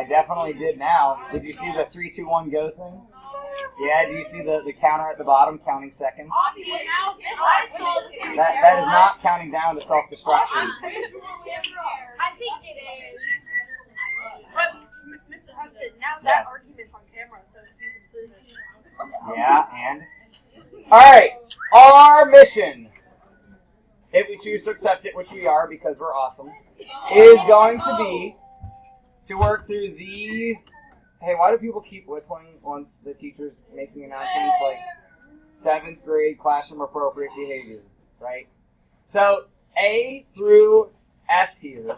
I definitely did now. Did you see the 3, 2, 1, go thing? Yeah, do you see the counter at the bottom counting seconds? That is not counting down to self-destruction. I think it is. But Mr. Hudson, now that argument's on camera, so you can prove it. Yeah, and? Alright, our mission, if we choose to accept it, which we are because we're awesome, is going to be to work through these. Hey, why do people keep whistling once the teacher's making announcements like 7th grade classroom appropriate behavior, right? So A through F here,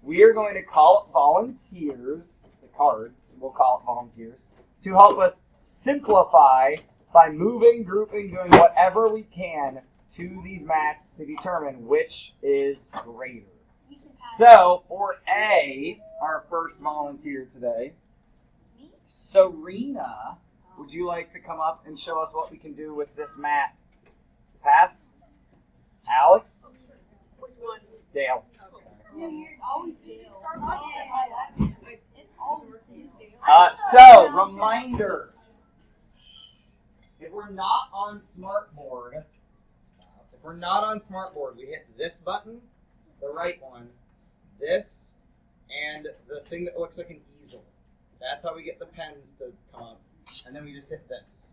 we are going to call up volunteers, the cards, we'll call it volunteers, to help us simplify by moving, grouping, doing whatever we can to these mats to determine which is greater. So for A, our first volunteer today, Serena, would you like to come up and show us what we can do with this mat? Pass? Alex? Which one? Dale. Always Dale. So, reminder. If we're not on Smartboard, we hit this button, the right one, this, and the thing that looks like an easel. That's how we get the pens to come up. And then we just hit this.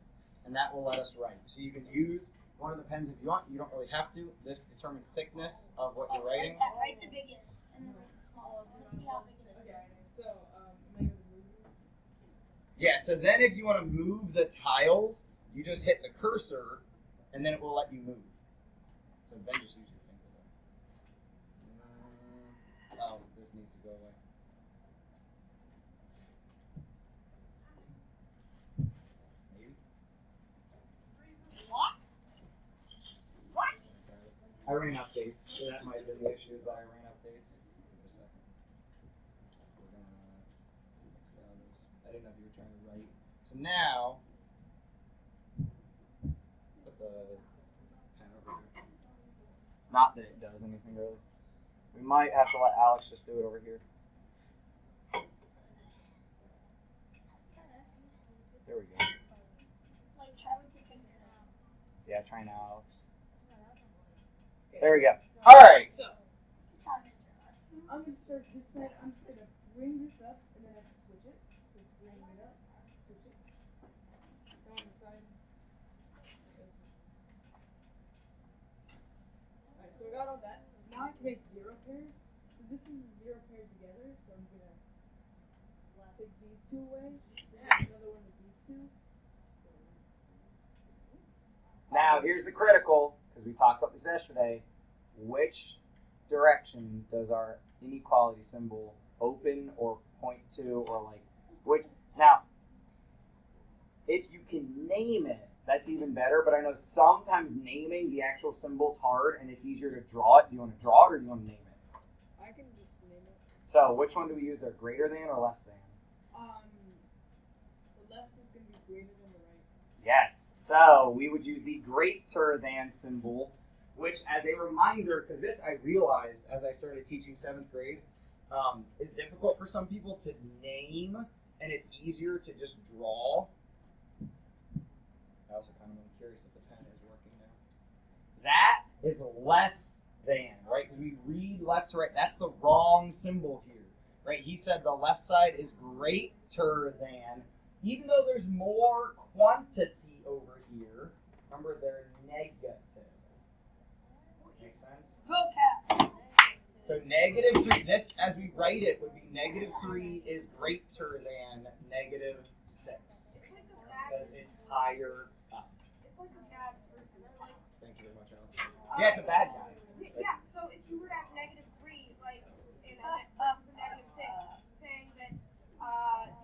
And that will let us write. So you can use one of the pens if you want. You don't really have to. This determines thickness of what you're writing. Write the biggest and then the smallest. Let's see how big it is. Okay, so, am I going to move this? Yeah, so then if you want to move the tiles, you just hit the cursor, and then it will let you move. So then just use your finger there. Oh, this needs to go away. I ran updates, so that might have been the issue, is that I ran updates. Give it a second. We're gonna exit out of this. I didn't know if you were trying to write. So now, put the pen over here. Not that it does anything really. We might have to let Alex just do it over here. There we go. Like, try with your finger now. Yeah, try now, Alex. There we go. All right. So, I'm going to start this side. I'm just going to bring this up, and then I have to switch it. So bring it up, switch it. Go on the side. Alright, so I got all that. Now I can make 0 pairs. So this is 0 paired together. So I'm going to take these two away. Another one with these two. Now, here's the critical, because we talked about this yesterday. Which direction does our inequality symbol open or point to, or like which? Now, if you can name it, that's even better. But I know sometimes naming the actual symbol's hard, and it's easier to draw it. Do you want to draw it, or do you want to name it? I can just name it. So, which one do we use there? Greater than or less than? The left is going to be greater than the right. Yes. So we would use the greater than symbol. Which, as a reminder, because this I realized as I started teaching 7th grade, is difficult for some people to name, and it's easier to just draw. I also kind of am curious if the pen is working now. That is less than, right? Because we read left to right. That's the wrong symbol here, right? He said the left side is greater than, even though there's more quantity over here. Remember, they're negative. Make sense? Vocab. So -3, this as we write it would be -3 is greater than -6. Because it's higher up. It's like a bad person. Thank you very much, Alex. Yeah, it's a bad guy. Yeah, so if you were to have -3, like, in versus a -6, saying that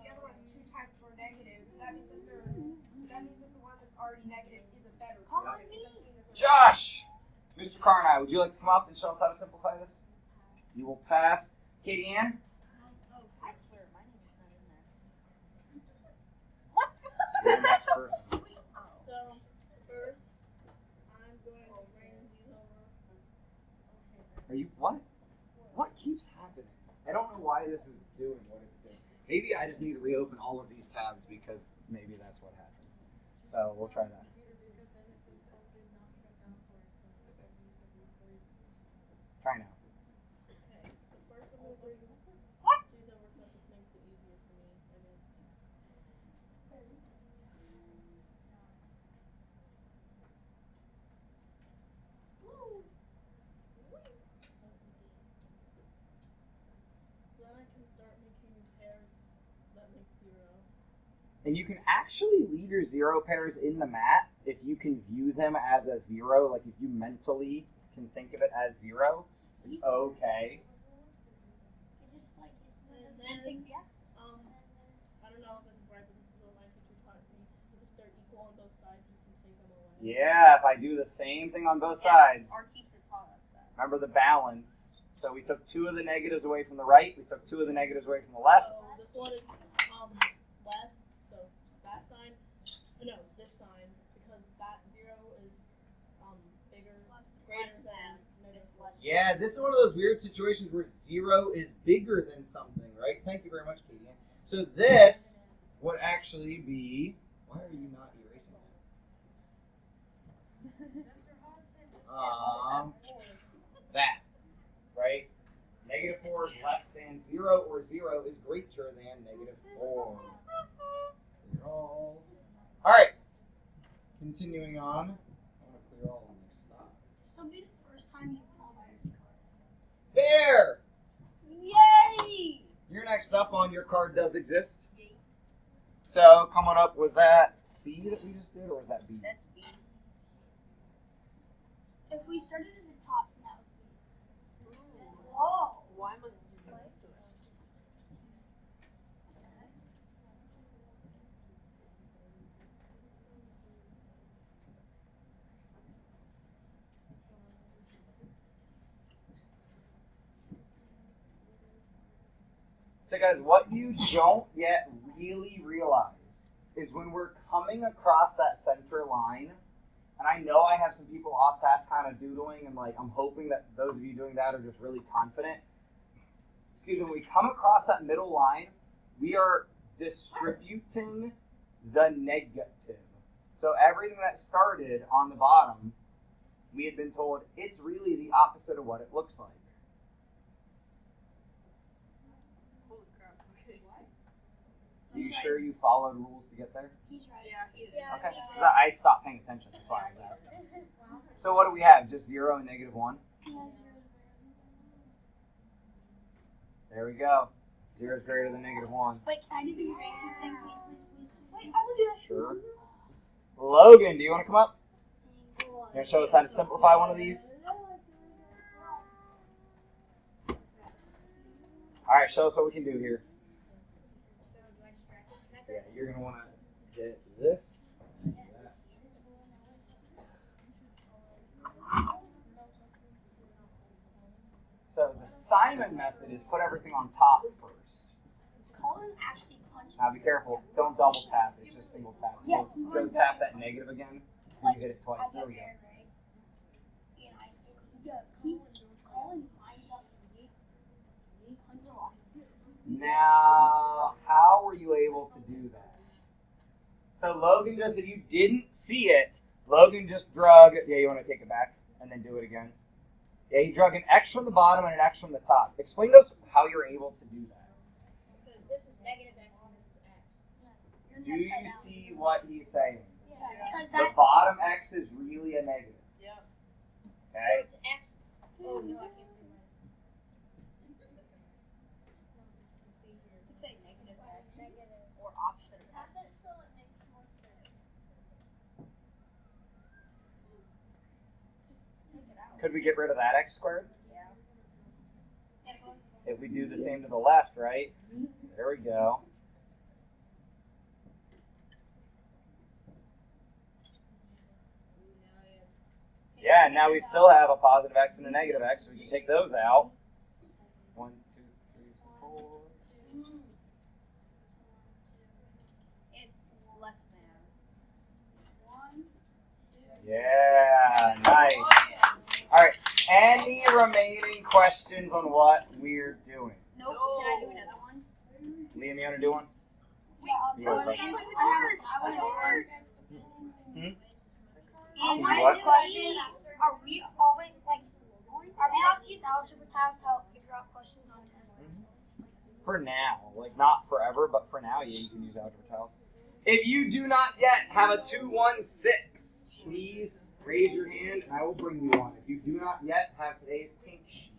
the other one is 2 times more negative, that means that the one that's already negative is a better person. Josh! Mr. Carnine, would you like to come up and show us how to simplify this? You will pass. Katie Ann? Oh, I swear, my name is not in there. What? You're the next person. So, first, I'm going to bring these over. Are you, what? What keeps happening? I don't know why this is doing what it's doing. Maybe I just need to reopen all of these tabs because maybe that's what happened. So we'll try that. Try now. Okay, so first I'm going to bring What? these over so this makes it easier for me, I guess. So then I can start making pairs that make 0. And you can actually leave your 0 pairs in the mat if you can view them as a 0. Like if you mentally can think of it as 0, it's okay. It just like And it's then, take yeah. I don't know if this is right, but this is what my teacher taught me. Is if they're equal on both sides, you can take them away. Yeah, if I do the same thing on both sides. Our teacher taught us that. Remember the balance. So we took 2 of the negatives away from the right. We took 2 of the negatives away from the left. So this one is less, so that sign, no, this sign, because that 0 is bigger, greater than negative 1. Yeah, this is one of those weird situations where 0 is bigger than something, right? Thank you very much, Katie. So this would actually be, why are you not erasing that, right? Negative 4 is less than 0, or 0 is greater than negative 4. All right, continuing on. I want to clear all of my stuff. This will be the first time you pull Bear's card. Bear! Yay! Your next up on your card does exist. So coming up, was that C that we just did, or was that B? That's B. If we started at the top, then that was B. Oh! Why must you do this to us? So guys, what you don't yet really realize is when we're coming across that center line, and I know I have some people off task kind of doodling, and like I'm hoping that those of you doing that are just really confident. Excuse me, when we come across that middle line, we are distributing the negative. So everything that started on the bottom, we had been told it's really the opposite of what it looks like. Holy crap, okay. Are you sure you followed rules to get there? He's right. Yeah, he is. Yeah. Okay, 'cause I stopped paying attention. That's why I was asking. So what do we have? Just 0 and negative 1? There we go. 0 is greater than negative 1. Wait, can I do the erasing thing, please? Wait, I will do that. Sure. Logan, do you want to come up? You're going to show us how to simplify one of these? Alright, show us what we can do here. Yeah, you're going to want to get this. So the Simon method is put everything on top first. Colin actually punched Now be careful, don't double tap, it's just single tap. Yeah. So go tap that negative again, and you hit it twice. There we go. Colin lines up punch off. Now, how were you able to do that? So Logan just, if you didn't see it, Logan just drug, yeah, you want to take it back and then do it again. Yeah, he drug an X from the bottom and an X from the top. Explain to us how you're able to do that. Because this is negative X and this is X. Do you see what he's saying? Yeah. Because The that. bottom X is really a negative. Yeah. So Okay? it's X. Oh no, I can't see mine. You say negative X. Negative. Or opposite of X. So it makes more sense. Take it out. Could we get rid of that X squared? Yeah. If we do the same to the left, right? There we go. Yeah, and now we still have a positive X and a negative X, so we can take those out. 1, 2, 3, 4. It's less than. 1, 2. Yeah, nice. All right, any remaining questions on what we're doing? Nope. Can I do another one? Liam, you want to do one? Yeah, You want to play? And my What? question, are we always, like, are we allowed to use algebra tiles to help figure out questions on tests? For now, like not forever, but for now, yeah, you can use algebra tiles. If you do not yet have a 216, please raise your hand and I will bring you one. If you do not yet have today's pink sheet,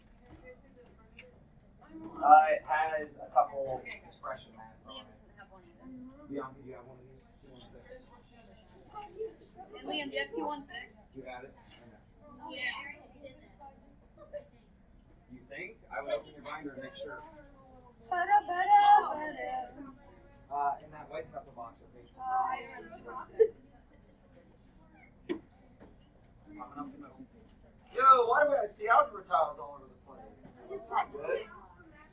it has a couple expression maps on it. Bianca, do you have one of these? 216. And Liam, do you have 216? You have it? Or no? Yeah. You think? I would open your binder and make sure. In that White Castle box, I think. Coming up the middle. Yo, why do I see algebra tiles all over the place? It's not good.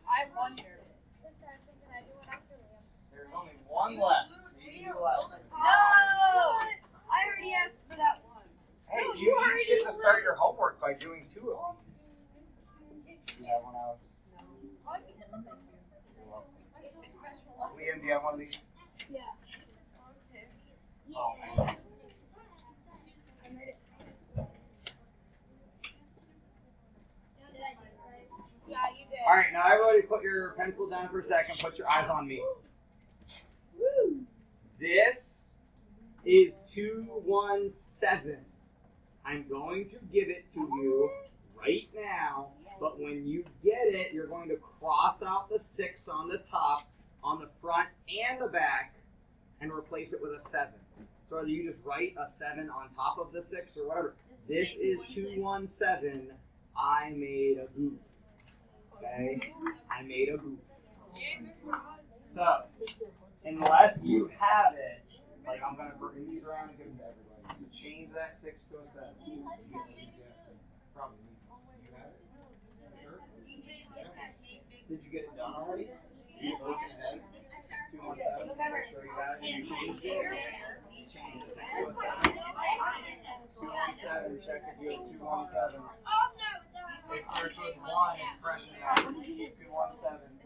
I wonder. There's only one left. So you can do left. No! I already asked for that one. Hey, you each get to start your homework by doing 2 of these. You have one, Alex? You're welcome. Liam, do you have one of these? Yeah. Oh, Yeah, you did. all right, now everybody put your pencil down for a second. Put your eyes on me. This is 217. I'm going to give it to you right now, but when you get it, you're going to cross out the 6 on the top, on the front and the back, and replace it with a 7. So either you just write a 7 on top of the 6 or whatever. This is 217. I made a goof. Okay? I made a goof. So, unless you have it, like I'm going to bring these around and give them to everybody. So change that 6 to a 7. Did you get these yet? Probably. You have it? Sure? Yeah. Did you get it done already? You looking ahead? 217. Make sure you got it. You changed it. You changed the 6 to a 7. 217. Check if you have 217. It starts with 1 expression now. 217.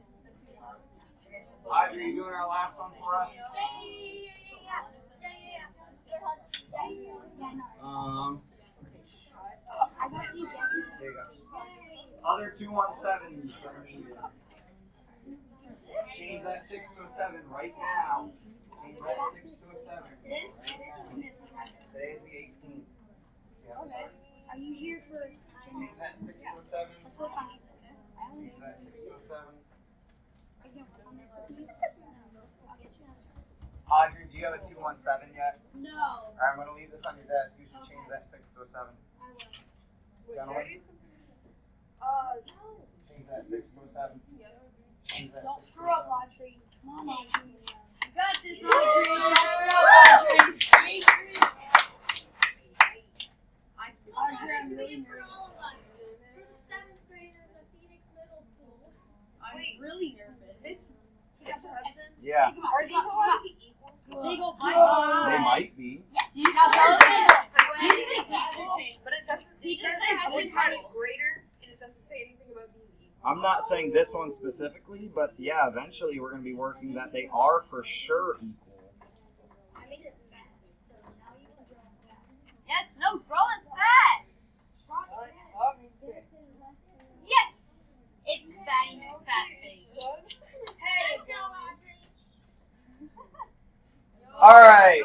Audrey, you doing our last one for us? There you go. Other 217s that are needed. Change that 6 to a 7 right now. Change that 6 to a 7. Right now. Today's the 18th. Okay. Are you here for Change that 6 to a 7. That's what I said. Change that 6 to a 7. Audrey, do you have a 217 yet? No. Alright, I'm going to leave this on your desk. You should change that 6 to a 7. Gentlemen? Change that 6 to a 7. Change that Don't 6 to screw a up, 7. Audrey. Come on, Audrey. You got this, Audrey. Don't screw up, Audrey. Audrey, I'm really nervous. I'm really nervous. Yeah, Are these allowed to be equal? They go they bye-bye. might be. But it doesn't. He It says just it has said to be greater, and it doesn't say anything about being equal. I'm not saying this one specifically, but yeah, eventually we're going to be working that they are for sure equal. I made it fat, so now you can draw that. Yes, no, draw it fast. Yes, it's fatty fat face. All right.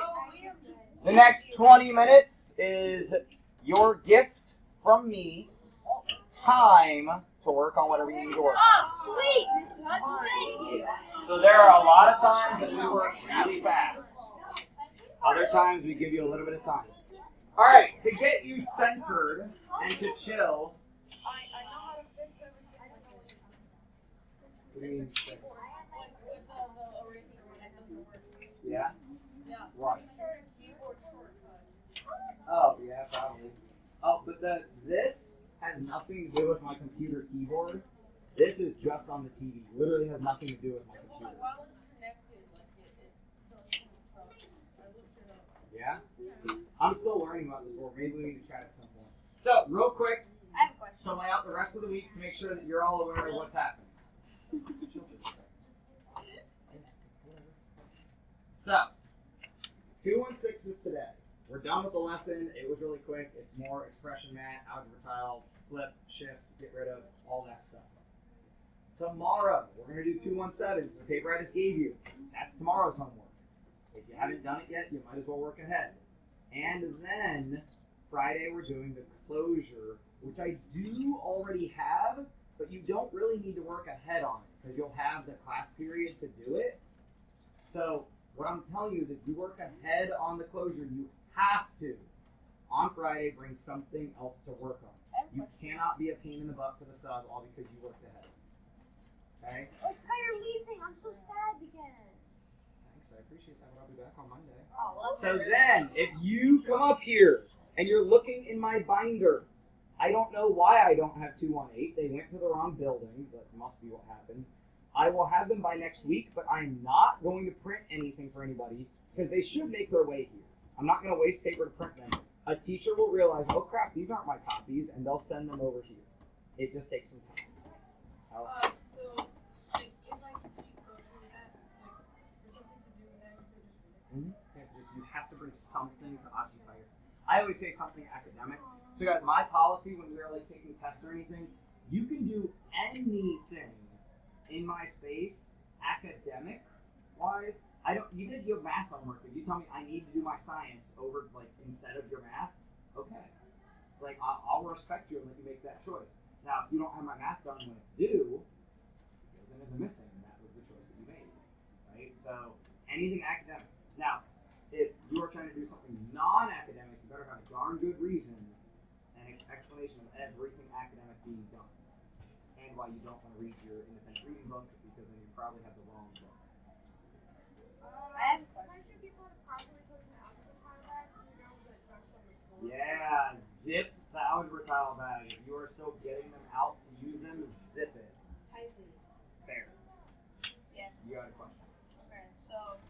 The next 20 minutes is your gift from me. Time to work on whatever you need to work on. Oh, sweet, Mr. Hudson, thank you. So there are a lot of times that we work really fast. Other times we give you a little bit of time. All right, to get you centered and to chill. I know how to fix everything. What do you mean? Yeah? Yeah. What? Oh, yeah, probably. Oh, but this has nothing to do with my computer keyboard. This is just on the TV. Literally has nothing to do with my computer. While it's connected, like it does stuff. I looked it up. Yeah? I'm still learning about this board. Maybe we need to chat at some point. So, real quick, I have a question. to lay out the rest of the week to make sure that you're all aware of what's happening. So, 216 is today. We're done with the lesson. It was really quick. It's more expression mat, algebra tile, flip, shift, get rid of, all that stuff. Tomorrow, we're going to do 217. So the paper I just gave you, that's tomorrow's homework. If you haven't done it yet, you might as well work ahead. And then, Friday, we're doing the closure, which I do already have, but you don't really need to work ahead on it, because you'll have the class period to do it. So, what I'm telling you is if you work ahead on the closure, you have to, on Friday, bring something else to work on. You cannot be a pain in the butt for the sub all because you worked ahead. Okay? Oh, Kai, you're leaving. I'm so sad again. Thanks, I appreciate that, but I'll be back on Monday. Oh, well, So then, if you come up here and you're looking in my binder, I don't know why I don't have 218. They went to the wrong building, but must be what happened. I will have them by next week, but I'm not going to print anything for anybody because they should make their way here. I'm not going to waste paper to print them. A teacher will realize, oh crap, these aren't my copies, and they'll send them over here. It just takes some time. So, like, if I keep going through that, like, there's something to do with that, you could just read it. You have to bring something to occupy your. I always say something academic. So guys, my policy when we are like taking tests or anything, you can do anything in my space, academic wise. I don't even if you have math homework, if you tell me I need to do my science over like instead of your math, okay. Like I'll respect you and let you make that choice. Now if you don't have my math done when it's due, it goes in as a missing, and that was the choice that you made. Right? So anything academic. Now, if you are trying to do something non-academic, you better have a darn good reason and an explanation of everything academic being done. And why you don't want to read your independent reading book, because then you probably have the wrong book. I have a question. Why should people have to properly put an algebra tile back so you know that ducks on the floor? Yeah, zip the algebra tile bag. If you are still getting them out to use them, zip it. Tightly. Fair. Yes. You got a question? Okay, so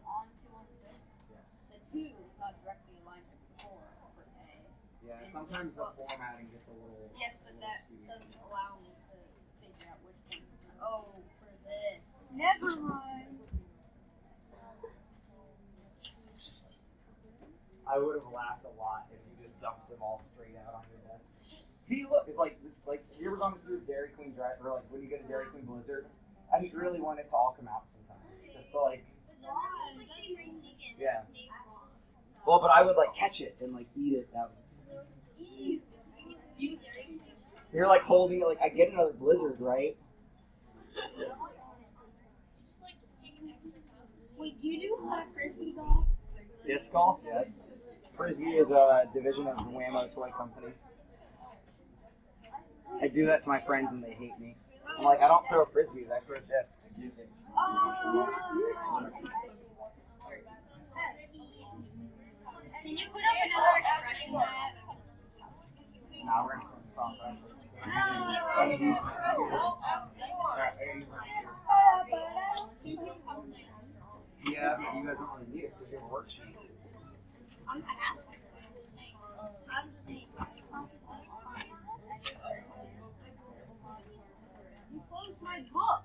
on 216, Yes. the 2 is not directly aligned to 4 for A. Yeah, sometimes the formatting gets a little. Yes, but that doesn't allow me to figure out which one is O for this. Never mind. I would have laughed a lot if you just dumped them all straight out on your desk. See, look, it's like you ever gone through Dairy Queen drive, or like when you get a Dairy Queen Blizzard? I just really want it to all come out sometimes, just to like. Yeah. Well, but I would like catch it and like eat it. That would... You're like holding it, like I get another Blizzard, right? Wait, do you do a lot of frisbee golf? Disc golf, yes. Frisbee is a division of the Whammo Toy Company. I do that to my friends and they hate me. I'm like, I don't throw frisbees, I throw discs. Can you put up another expression mat? Now we're gonna turn this off, right? Yeah, but you guys don't really need it because you have a worksheet. I'm not asking. I'm just saying. You closed my book.